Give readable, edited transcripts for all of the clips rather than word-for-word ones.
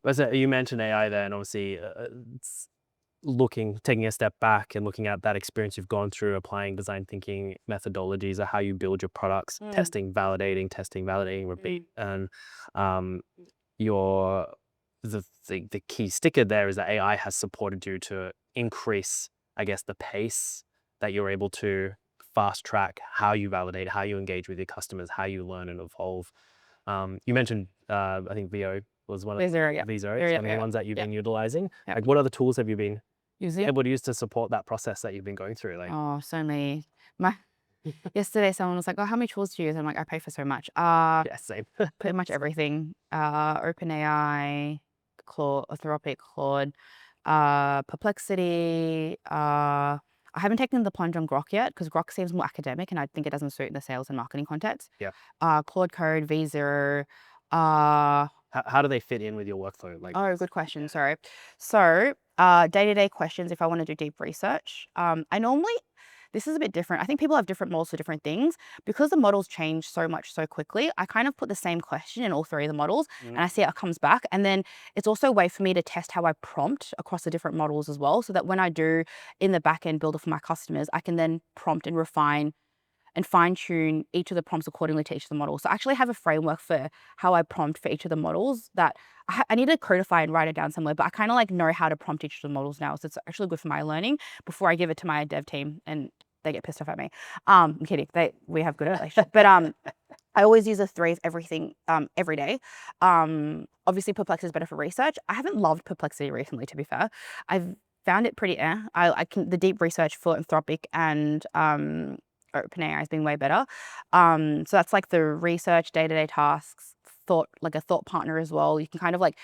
You mentioned AI there, and obviously it's taking a step back and looking at that experience you've gone through, applying design thinking methodologies of how you build your products, testing, validating, repeat. And your the key sticker there is that AI has supported you to increase, I guess, the pace that you're able to fast track how you validate, how you engage with your customers, how you learn and evolve. You mentioned, I think VO was one of V0, the ones that you've been utilizing. Like, what other tools have you been able to use to support that process that you've been going through? Like, oh, so many. Yesterday, someone was like, "Oh, how many tools do you use?" I'm like, "I pay for so much." yeah, same. Pretty much everything. OpenAI, Claude, Claude, Perplexity. I haven't taken the plunge on Grok yet because Grok seems more academic and I think it doesn't suit the sales and marketing context. Yeah. Claude Code, V0. How do they fit in with your workflow? Like, Oh, good question. Sorry. So, day-to-day questions, if I want to do deep research, this is a bit different. I think people have different models for different things. Because the models change so much so quickly, I kind of put the same question in all three of the models and I see how it comes back. And then it's also a way for me to test how I prompt across the different models as well, so that when I do in the back end builder for my customers, I can then prompt and refine and fine tune each of the prompts accordingly to each of the models. So I actually have a framework for how I prompt for each of the models that I need to codify and write it down somewhere, but I kind of like know how to prompt each of the models now. So it's actually good for my learning before I give it to my dev team and they get pissed off at me. I'm kidding. We have good relationship, but I always use the three of everything every day. Obviously Perplexity is better for research. I haven't loved Perplexity recently, to be fair. I've found it pretty the deep research for Anthropic and OpenAI has been way better. So that's like the research, day-to-day tasks, like a thought partner as well. You can kind of like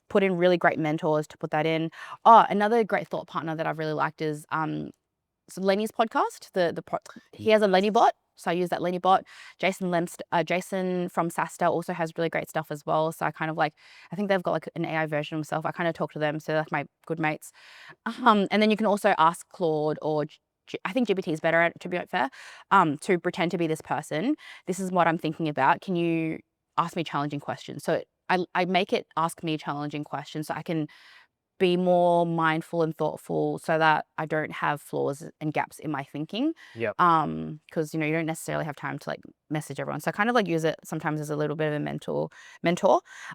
put in really great mentors to put that in. Oh, another great thought partner that I've really liked is Lenny's podcast. He has a Lenny bot. So I use that Lenny bot. Jason from SaaStar also has really great stuff as well. So I think they've got like an AI version of himself. I kind of talk to them. So they're like my good mates. And then you can also ask Claude or I think GPT is better at, to be fair, to pretend to be this person. This is what I'm thinking about. Can you ask me challenging questions? So I make it ask me challenging questions so I can be more mindful and thoughtful so that I don't have flaws and gaps in my thinking. Yep. Because, you don't necessarily have time to like message everyone. So I kind of like use it sometimes as a little bit of a mentor.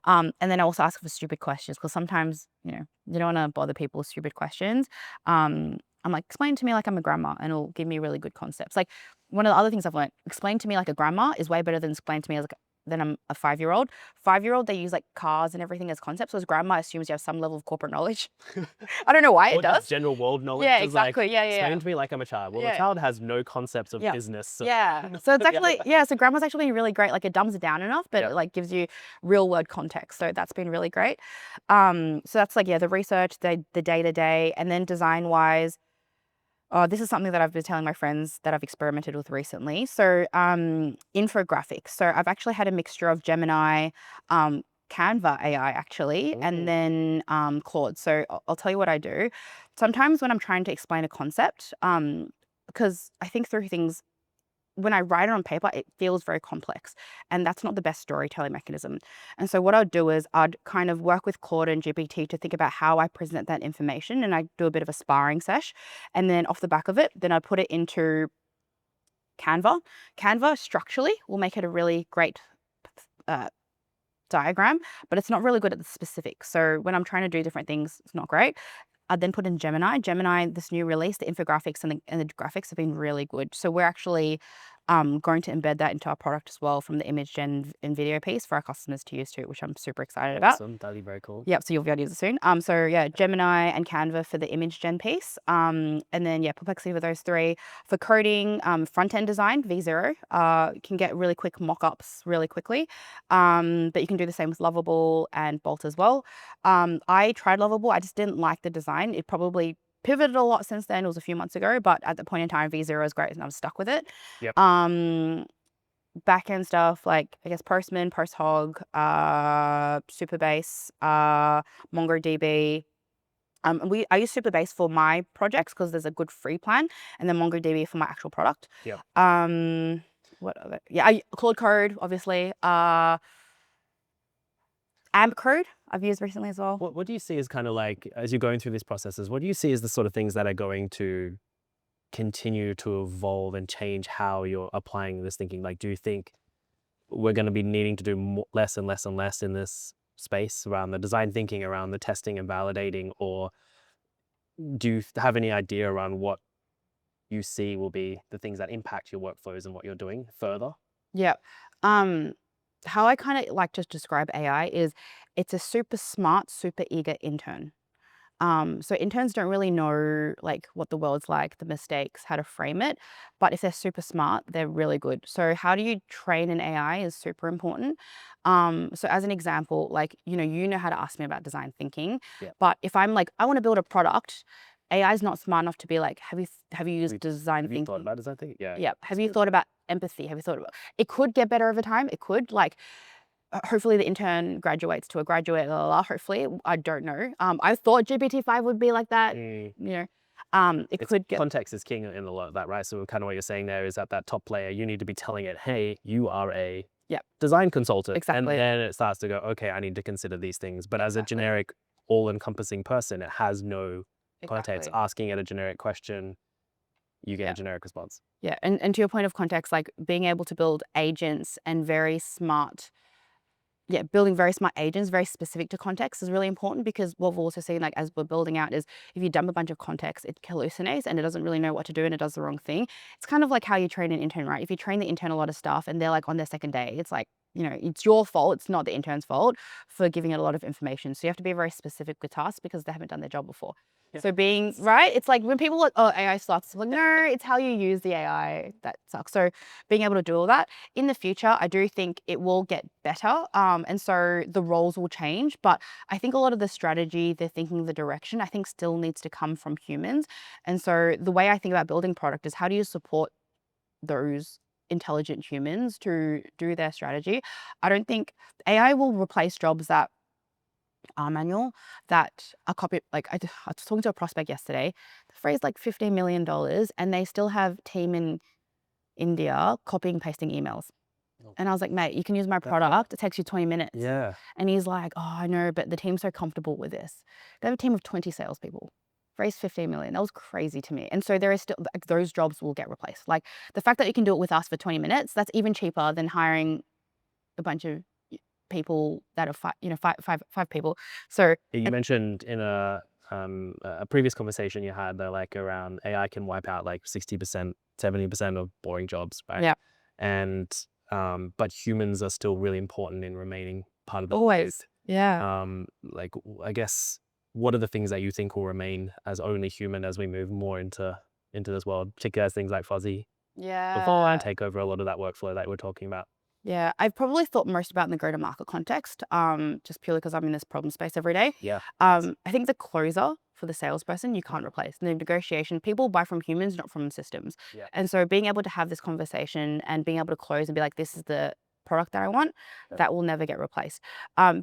And then I also ask for stupid questions because sometimes, you don't want to bother people with stupid questions. I'm like, explain to me like I'm a grandma and it'll give me really good concepts. Like one of the other things I've learned, explain to me like a grandma is way better than explain to me than I'm a 5-year-old. 5-year-old, they use like cars and everything as concepts. So as grandma assumes you have some level of corporate knowledge. I don't know why it does. General world knowledge. Yeah, exactly. Yeah. Explain to me like I'm a child. Well, the child has no concepts of business. So. Yeah. So it's actually, so grandma's actually really great. Like it dumbs it down enough, but it like gives you real world context. So that's been really great. So that's like, the research, the day-to-day, and then design wise, this is something that I've been telling my friends that I've experimented with recently. So infographics. So I've actually had a mixture of Gemini, Canva AI actually, and then Claude. So I'll tell you what I do. Sometimes when I'm trying to explain a concept, because I think through things, when I write it on paper, it feels very complex and that's not the best storytelling mechanism. And so what I'd do is I'd kind of work with Claude and GPT to think about how I present that information and I do a bit of a sparring sesh. And then off the back of it, then I put it into Canva. Canva structurally will make it a really great diagram, but it's not really good at the specifics. So when I'm trying to do different things, it's not great. I then put in Gemini. Gemini, this new release, the infographics and the graphics have been really good. So we're actually going to embed that into our product as well from the image gen and video piece for our customers to use too, which I'm super excited about. Awesome. That'll be very cool. Yep, so you'll be able to use it soon. Gemini and Canva for the image gen piece. And then Perplexity for those three. For coding, front-end design, V0, can get really quick mock-ups really quickly. But you can do the same with Lovable and Bolt as well. I tried Lovable, I just didn't like the design. It probably pivoted a lot since then. It was a few months ago, but at the point in time, V0 is great and I'm stuck with it. Yep. Backend stuff like I guess Postman, PostHog, Supabase, MongoDB. I use Supabase for my projects because there's a good free plan, and then MongoDB for my actual product. Yep. What other? Claude Code, obviously. AMP Code. I've used recently as well. What do you see as kind of like, as you're going through these processes, what do you see as the sort of things that are going to continue to evolve and change how you're applying this thinking? Like, do you think we're going to be needing to do less and less and less in this space around the design thinking, around the testing and validating, or do you have any idea around what you see will be the things that impact your workflows and what you're doing further? Yeah. Um, how I kind of like to describe AI is it's a super smart, super eager intern. So interns don't really know like what the world's like, the mistakes, how to frame it. But if they're super smart, they're really good. So how do you train an AI is super important. So as an example, like, you know how to ask me about design thinking, Yeah. but if I'm like, I want to build a product, AI is not smart enough to be like, have you used design Have you thought thinking? about design thinking? Yeah. Yeah. Have That's you good. thought about empathy? Have you thought about it? Could get better over time. It could like hopefully the intern graduates to a graduate, hopefully. I don't know. I thought GPT-5 would be like that, Mm. you know. It It's could get, context is king in a lot of that, right? So kind of what you're saying there is at that top layer, you need to be telling it, hey, you are a yeah, design consultant. And exactly. then it starts to go, okay, I need to consider these things. But as a Exactly. generic, all-encompassing person, it has no context. Exactly. Asking it a generic question, you get a Yeah. generic response. Yeah. And to your point of context, like being able to build agents and very smart, yeah, building very smart agents, very specific to context is really important because what we've also seen, like as we're building out, is if you dump a bunch of context, it hallucinates and it doesn't really know what to do and it does the wrong thing. It's kind of like how you train an intern, right? If you train the intern a lot of stuff and they're like on their second day, it's like, it's your fault. It's not the intern's fault for giving it a lot of information. So you have to be very specific with tasks because they haven't done their job before. Yeah. So being right, it's like when people are like, oh, AI sucks. I'm like, no, it's how you use the AI that sucks. So being able to do all that in the future, I do think it will get better. And so the roles will change. But I think a lot of the strategy, the thinking, the direction, I think still needs to come from humans. And so the way I think about building product is how do you support those intelligent humans to do their strategy? I don't think AI will replace jobs that are manual, that are copy. Like I was talking to a prospect yesterday, the phrase like $15 million, and they still have team in India copying, pasting emails. Oh, And I was like, mate, you can use my that, product. It takes you 20 minutes. yeah. And he's like, oh, I know, but the team's so comfortable with this. They have a team of 20 salespeople. Raised 15 million. That was crazy to me. And so there is still, like, those jobs will get replaced. Like the fact that you can do it with us for 20 minutes, that's even cheaper than hiring a bunch of people that are five people. So You mentioned in a previous conversation you had that like around AI can wipe out like 60%, 70% of boring jobs, right? yeah, And but humans are still really important in remaining part of the loop. always. Yeah. Like I guess what are the things that you think will remain as only human as we move more into this world, particularly as things like fuzzy before and Yeah. take over a lot of that workflow that we're talking about? Yeah, I've probably thought most about in the go-to-market context, just purely because I'm in this problem space every day. Yeah. I think the closer for the salesperson, you can't replace. The negotiation, people buy from humans, not from systems. Yeah. And so being able to have this conversation and being able to close and be like, this is the product that I want, Yeah. that will never get replaced.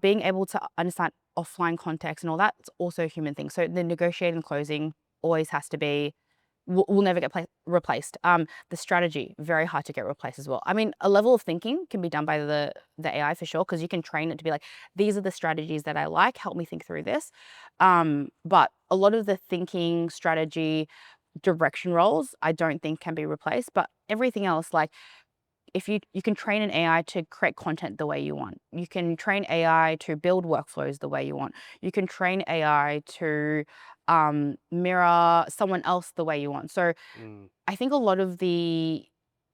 Being able to understand offline context and all that, it's also a human thing. So the negotiating and closing always has to be will never get replaced. The strategy, very hard to get replaced as well. I mean, a level of thinking can be done by the AI for sure, because you can train it to be like, these are the strategies that I like, help me think through this. But a lot of the thinking, strategy, direction roles, I don't think can be replaced. But everything else, like if you can train an AI to create content the way you want. You can train AI to build workflows the way you want. You can train AI to mirror someone else the way you want. So Mm. I think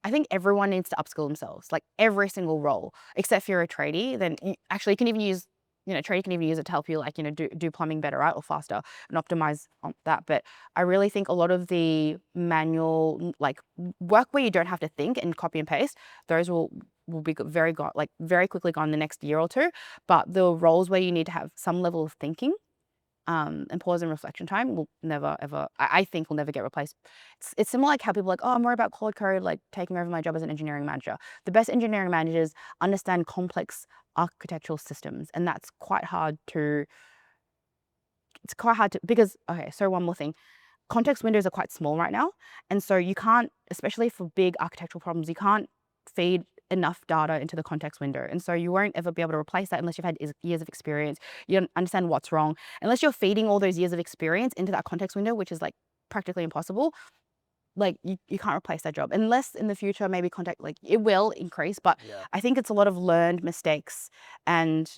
I think everyone needs to upskill themselves, like every single role, except if you're a tradie, then actually you can even use, tradie can even use it to help you like, do plumbing better, right? Or faster and optimize on that. But I really think a lot of the manual, like work where you don't have to think and copy and paste, those will be very quickly gone the next year or two. But the roles where you need to have some level of thinking and pause and reflection time will never ever, I think will never get replaced. It's similar like how people are like, oh, I'm worried about Claude Code like taking over my job as an engineering manager. The best engineering managers understand complex architectural systems, and that's quite hard to. It's quite hard to because okay. So one more thing, context windows are quite small right now, and so you can't, especially for big architectural problems, you can't feed enough data into the context window. And so you won't ever be able to replace that unless you've had years of experience. You don't understand what's wrong. Unless you're feeding all those years of experience into that context window, which is like practically impossible, like you can't replace that job unless in the future maybe contact, like it will increase. But Yeah. I think it's a lot of learned mistakes and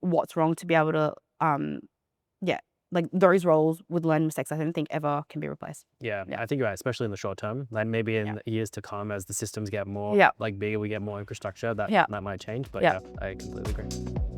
what's wrong to be able to, yeah, like those roles with learned mistakes, I don't think ever can be replaced. Yeah, Yeah. I think you're right, especially in the short term. Like maybe in Yeah. the years to come, as the systems get more Yeah. like bigger, we get more infrastructure, that Yeah. that might change. But Yeah. yeah, I completely agree.